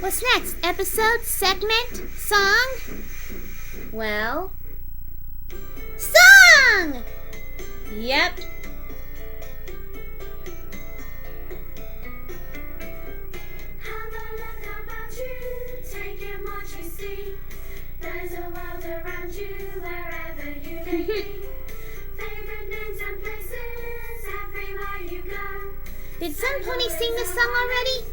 What's next? Episode? Segment? Song? Well... Song! Yep. Have a look about you, take in what you see. There's a world around you, wherever you may be. Favorite names and places, everywhere you go. Did Sun Pony sing this song already?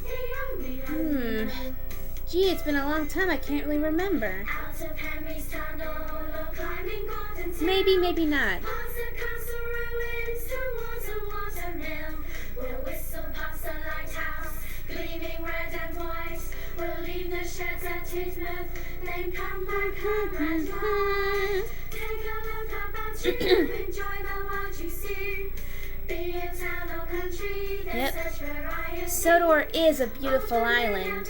Gee, it's been a long time, I can't really remember. Out of Henry's tunnel, or climbing Gordon's Hill. Maybe, maybe not. Past the castle ruins, towards a watermill. We'll whistle past the lighthouse, gleaming red and white. We'll leave the sheds at Tidmouth, then come back home at night. Take a look about you, enjoy the world you see. Be it town or country, there's such variety. Sodor is a beautiful island.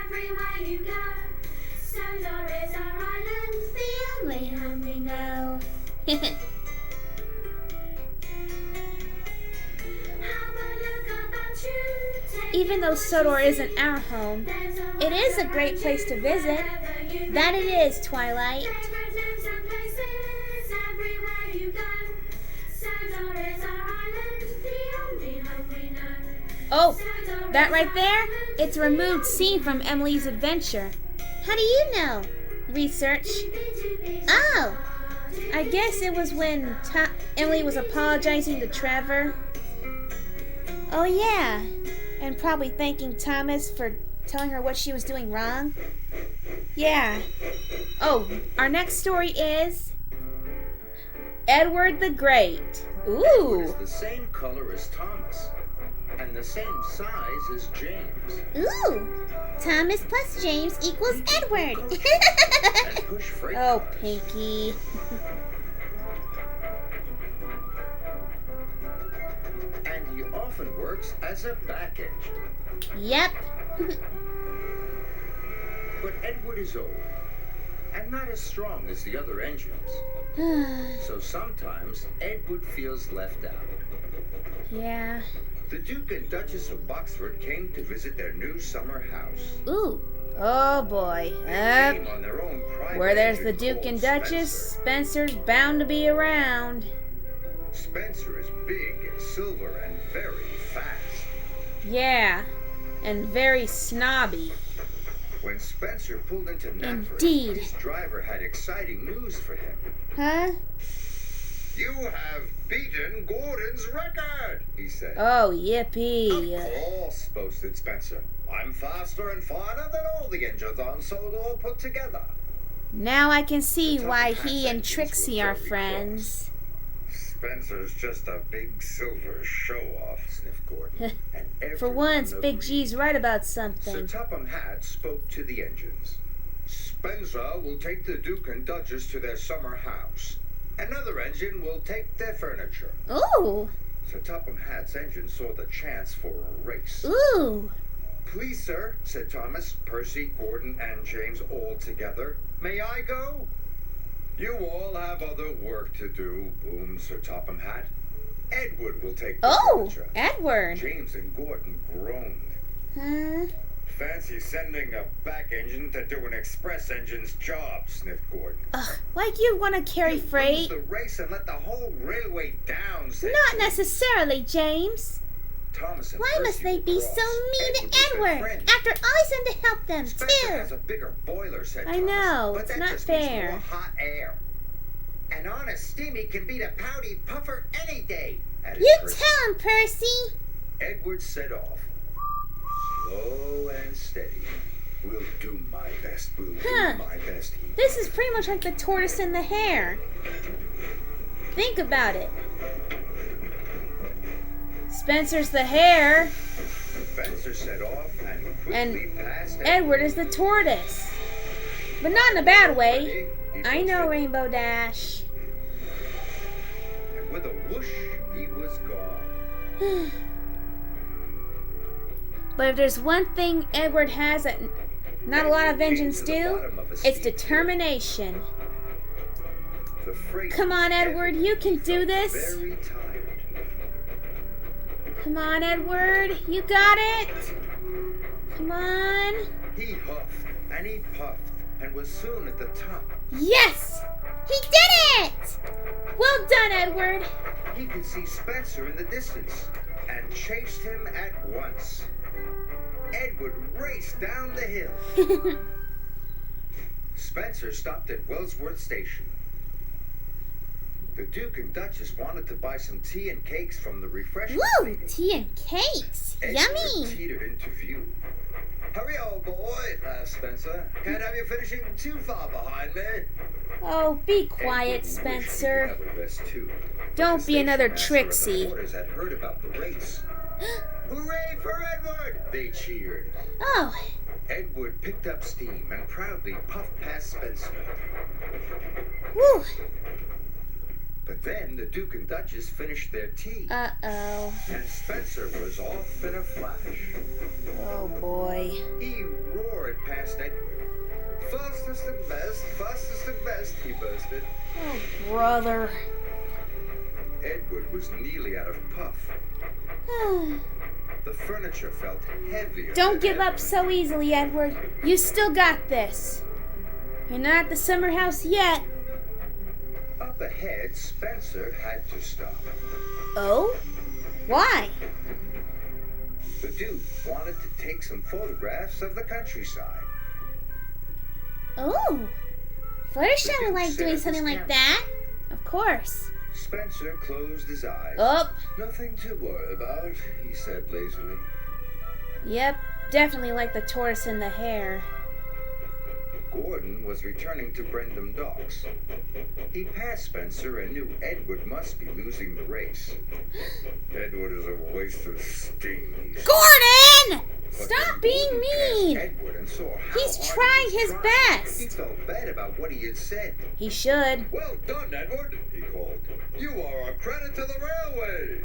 Everywhere you go, Sodor is our island, the only home we know. Have a look about you. Even though Sodor isn't our home, it is a great place to visit. That it is, Twilight. Favorite names and places, everywhere you go. Sodor is our island, the only home we know. Oh, that right there? It's a removed scene from Emily's adventure. How do you know? Research. Oh, I guess it was when Emily was apologizing to Trevor. Oh yeah, and probably thanking Thomas for telling her what she was doing wrong. Yeah. Oh, our next story is Edward the Great. Edward is Ooh. the same color as Thomas, and the same size as James. Ooh. Thomas plus James equals Edward. And push freight Oh, cars. Pinky. And he often works as a back engine. Yep. But Edward is old, and not as strong as the other engines. So sometimes Edward feels left out. Yeah. The Duke and Duchess of Boxford came to visit their new summer house. Ooh. Oh boy. They came on their own private Where there's the engine Duke called and Duchess, Spencer. Spencer's bound to be around. Spencer is big and silver and very fast. Yeah. And very snobby. When Spencer pulled into Knapford, Indeed. his driver had exciting news for him. Huh? You have beaten Gordon's record, he said. Oh, yippee. Of course, boasted Spencer. I'm faster and finer than all the engines on Sodor put together. Now I can see The why top he half and engines Trixie were are very friends. Spencer's just a big silver show-off, sniffed Gordon. And For everyone once, Big agreed. G's right about Sir something. Topham Hatt spoke to the engines. Spencer will take the Duke and Duchess to their summer house. Another engine will take their furniture. Ooh. Sir Topham Hatt's engine saw the chance for a race. Ooh. Please, sir, said Thomas, Percy, Gordon, and James all together. May I go? You all have other work to do, boomed Sir Topham Hatt. Edward will take the Oh, furniture. Edward. James and Gordon groaned. Huh? Fancy sending a back engine to do an express engine's job, sniffed Gordon. Ugh, like you want to carry You freight? lose the race and let the whole railway down, said Not James. necessarily, James. Thomas and Why Percy must they were be cross. so mean to was their Edward? friend. After all he's done to help them, Spencer has too. a bigger boiler, said I Thomas. know, But it's that not just means fair. more hot air. An honest steamy can beat a pouty puffer any day, added You Percy. tell him, Percy. Edward set off. Slow and steady. We'll do my best. We'll Huh. do my best. He This is pretty much like the tortoise and the hare. Think about it. Spencer's the hare, Spencer set off and quickly And passed Edward is the tortoise. But not in a bad way. He I know, boasted, Rainbow Dash. And with a whoosh, he was gone. But if there's one thing Edward has that not a lot of engines Came to the do, bottom of a it's steep determination. The freight Come on, was Edward, heavy. you can He do felt this. Very tired. Come on, Edward, you got it. Come on. He huffed and he puffed and was soon at the top. Yes! He did it! Well done, Edward. He could see Spencer in the distance and chased him at once. Edward raced down the hill. Spencer stopped at Wellsworth Station. The Duke and Duchess wanted to buy some tea and cakes from the refreshment Woo! lady. Tea and cakes. Edward Yummy. teetered into view. Hurry, old boy, laughed Spencer. Can't have you finishing too far behind me. Oh, be quiet, Edward wished he could Spencer. have a rest, too. Don't The be another station master of the Trixie. quarters had heard about the race. Hooray for Edward! They cheered. Oh, Edward picked up steam and proudly puffed past Spencer. whew. But then the Duke and Duchess finished their tea, Uh-oh. and Spencer was off in a flash. Oh, boy. He roared past Edward. Fastest and best, he boasted. Oh, brother. Edward was nearly out of puff. The furniture felt heavier. Don't than give ever. up so easily, Edward. You still got this. You're not at the summer house yet. Up ahead, Spencer had to stop. Oh? Why? The Duke wanted to take some photographs of the countryside. Oh. Fluttershy would like doing something like that. Of course. Spencer closed his eyes. Oh. Nothing to worry about, he said lazily. Yep. Definitely like the tortoise and the hare. Gordon was returning to Brendam Docks. He passed Spencer and knew Edward must be losing the race. Edward is a waste of steam, he said. Gordon! But Stop when being Gordon passed mean. Edward and saw how He's hard trying he was his trying, best. He felt bad about what he had said. He should. Well done, Edward, he called. You are a credit to the railway.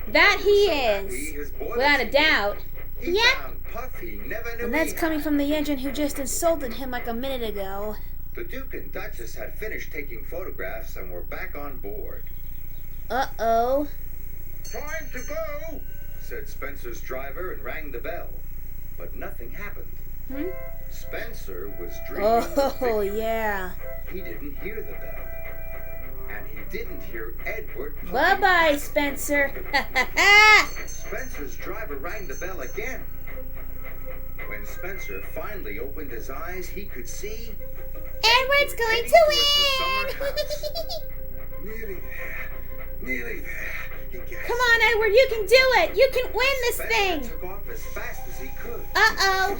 That he So happy is. his boy Without a was- doubt. He Yep. found Puff he never knew And that's he coming had. from the engine who just insulted him like a minute ago. The Duke and Duchess had finished taking photographs and were back on board. Uh-oh. Time to go, said Spencer's driver and rang the bell. But nothing happened. Hmm? Spencer was dreaming of Oh, victory. yeah. He didn't hear the bell. And he didn't hear Edward puffing Bye-bye, past. Spencer. Spencer's driver rang the bell again. When Spencer finally opened his eyes, he could see Edward's going heading to towards the win! summer nearly there. Nearly there. He gasped. Come on, Edward, you can do it! You can win this Spencer thing! took off as fast as he could. Uh-oh.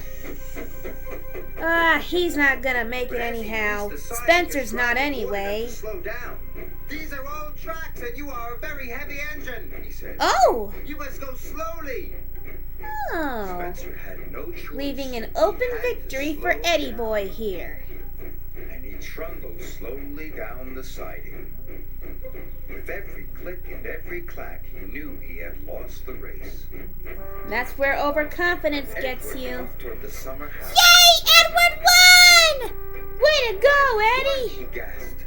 He's not gonna make But it as he anyhow. reached the side, Spencer's his not driver ordered him anyway. to slow down. These are old tracks and you are a very heavy engine, he said. Oh! You must go slowly. Oh. Spencer had no choice. Leaving an He open had to victory for slow Eddie down. Boy here. And he trundled slowly down the siding. With every click and every clack, he knew he had lost the race. That's where overconfidence gets Edward you. puffed toward the summer house. Yay! Edward won! Way to go, What? Eddie! He gasped.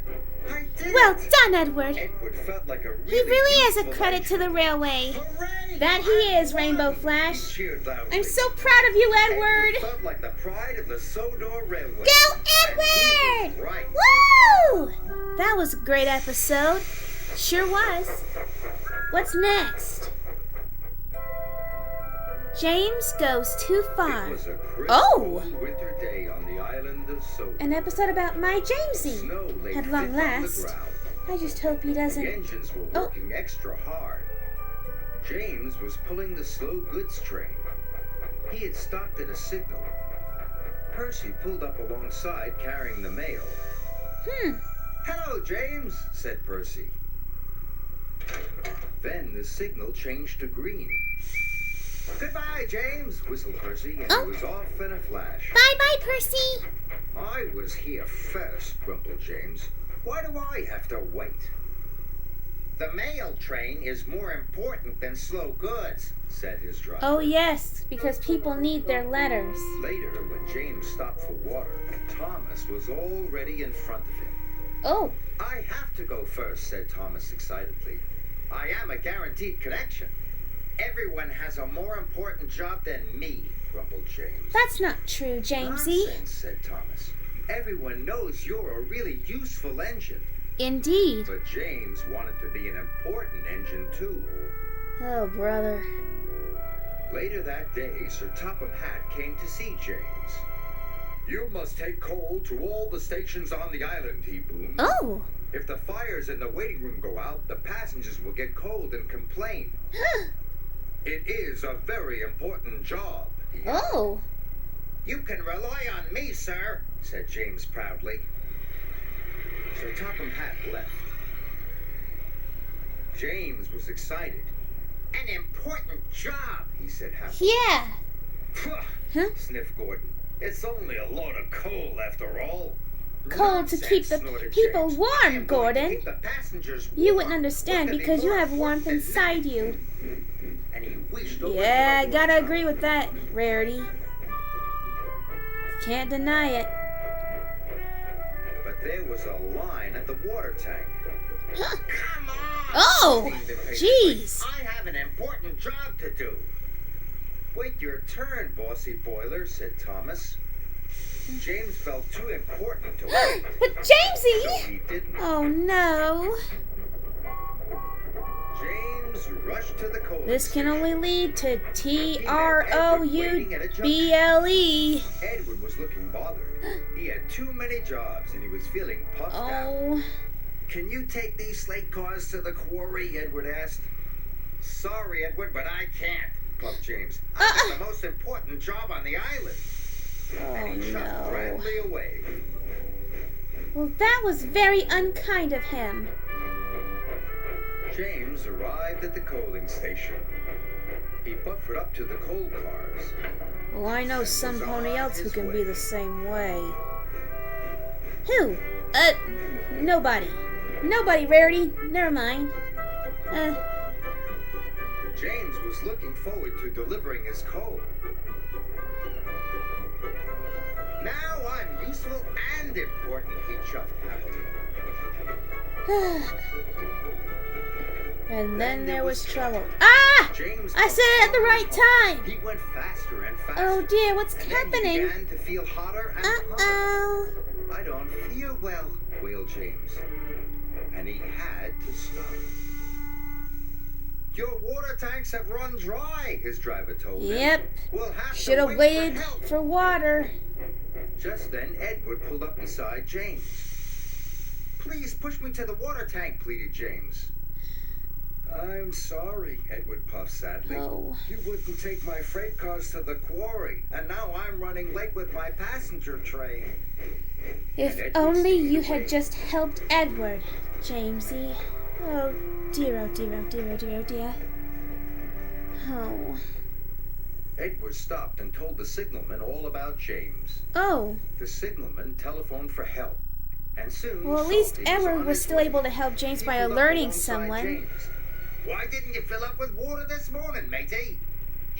I did Well it! done, Edward. Edward felt like a He really is a useful credit to the engine. railway. Hooray! That he is, Rainbow Flash. He cheered loudly. I'm so proud of you, Edward. felt like the pride of the Sodor Railway. Go, And he was Edward! right. Woo! That was a great episode. Sure was. What's next? James goes too far. It was a crisp, Oh! cold winter day on the island of Sodor. An episode about my Jamesy. Snow lay At thick long on the last. ground. I just hope he The doesn't. engines were Oh. working extra hard. James was pulling the slow goods train. He had stopped at a signal. Percy pulled up alongside carrying the mail. Hello, James, said Percy. Then the signal changed to green. Goodbye, James, whistled Percy, and Oh. he was off in a flash. Bye-bye, Percy. I was here first, grumbled James. Why do I have to wait? The mail train is more important than slow goods, said his driver. Oh, yes, because people need their letters. Later, when James stopped for water, Thomas was already in front of him. Oh, I have to go first, said Thomas excitedly. I am a guaranteed connection. Everyone has a more important job than me. grumbled James. That's not true, Jamesy. Nonsense, said Thomas. Everyone knows you're a really useful engine. Indeed. But James wanted to be an important engine, too. Oh, brother. Later that day, Sir Topham Hatt came to see James. You must take coal to all the stations on the island, he boomed. Oh. If the fires in the waiting room go out, the passengers will get cold and complain. It is a very important job. Oh. You can rely on me, sir, said James proudly. Sir Topham Hatt left. James was excited. An important job, he said happily. Yeah. Huh? Sniffed Gordon. It's only a load of coal, after all. Cold to keep the Nonsense, snorted people James. I warm, am going to Gordon. keep the passengers You warm. wouldn't understand What could be because you more have important warmth than inside that? you. And he wished over Yeah, I the gotta water. agree with that, Rarity. Can't deny it. But there was a line at the water tank. Come on! Oh, screamed impatiently. jeez. I have an important job to do. Wait your turn, bossy boiler, said Thomas. James felt too important to wait. But So Jamesy! he didn't. Oh no. James rushed to the coal. This can station. only lead to Trouble. Edward was looking bothered. He had too many jobs and he was feeling puffed out. Oh. Can you take these slate cars to the quarry? Edward asked. Sorry, Edward, but I can't, puffed James. I've got the most important job on the island. And he shoved no. Bradley away. Well, that was very unkind of him. James arrived at the coaling station. He buffered up to the coal cars. Well, I know some pony else who can be the same way. Who? Nobody. Nobody, Rarity. Never mind. James was looking forward to delivering his coal. Now I'm useful and important, he chuffed happily. And then there was trouble. Ah! James I said it at the right time. He went faster and faster. Oh dear, what's And then happening? he began to feel hotter and hotter. Uh-oh. I don't feel well, wailed James. And he had to stop. Your water tanks have run dry, his driver told him. Yep. We'll have Should to have wait waited for help. for water. Just then, Edward pulled up beside James. Please push me to the water tank, pleaded James. I'm sorry, Edward puffed sadly. Oh. You wouldn't take my freight cars to the quarry, and now I'm running late with my passenger train. If And Edward only steamed you away. had just helped Edward, Jamesy. Oh dear, oh dear, oh dear, oh dear, oh dear. Oh. Edward stopped and told the signalman all about James. Oh. The signalman telephoned for help, and soon. Well, at least Salty Edward on was his still way. able to help James He by pulled up alerting alongside someone. James. Why didn't you fill up with water this morning, matey?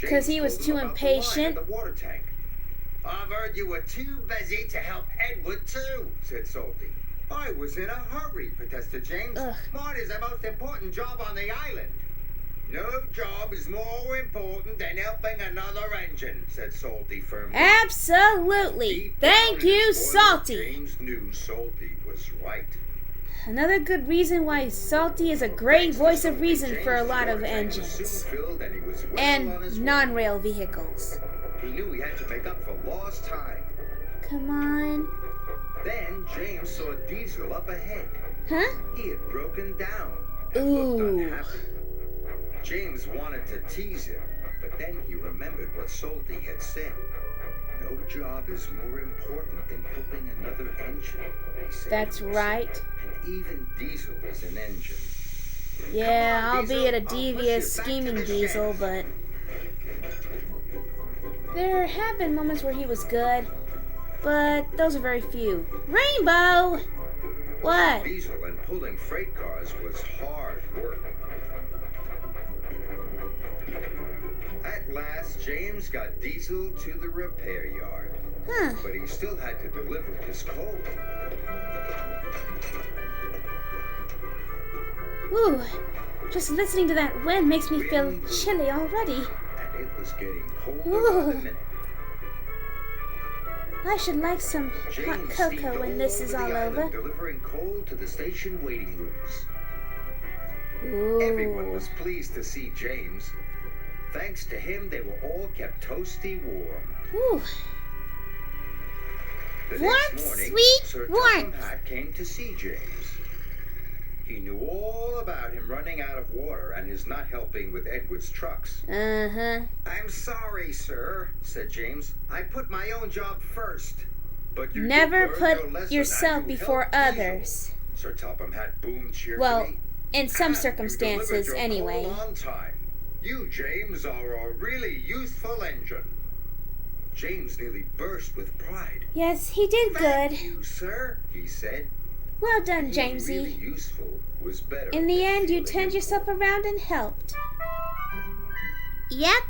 'Cause he James was told too him about the line impatient. at the water tank. I've heard you were too busy to help Edward too, said Salty. I was in a hurry, protested James. Ugh. Mine is the most important job on the island. No job is more important than helping another engine, said Salty firmly. Absolutely. Deep down Thank in you, his voice, Salty. James knew Salty was right. Another good reason why Salty is a great voice of reason for a lot of engines and non-rail vehicles. He knew he had to make up for lost time. Come on. Then James saw Diesel up ahead. Huh? He had broken down and looked Ooh. unhappy. James wanted to tease him, but then he remembered what Salty had said. No job is more important than helping another engine, he said. That's right. And even Diesel is an engine. Yeah, Come on, albeit a Diesel. I'll devious, push you back to scheming the Diesel, shed. but there have been moments where he was good, but those are very few. Rainbow! What? Diesel and pulling freight cars was hard work. At last, James got Diesel to the repair yard, Huh. but he still had to deliver his coal. Ooh, just listening to that wind makes me feel chilly already. And it was getting colder by Ooh. the minute. I should like some hot James cocoa steamed when this is over all the island, over. delivering coal to the station waiting rooms. Ooh. Everyone was pleased to see James. Thanks to him, they were all kept toasty warm. Ooh. The Warmth, next morning, sweet Sir warmth. Topham Hatt came to see James. He knew all about him running out of water and his not helping with Edward's trucks. Uh-huh. I'm sorry, sir, said James. I put my own job first. But you Never did learn your put lesson yourself and you before helped Diesel. others. Sir Topham Hatt boomed cheerfully. Well, in some And you circumstances, delivered your anyway. coal on time. You, James, are a really useful engine. James nearly burst with pride. Yes, he did Thank good. you, sir, he said. Well done, Being Jamesy. really useful was better In the than end, you feeling turned yourself important. around and helped. Yep,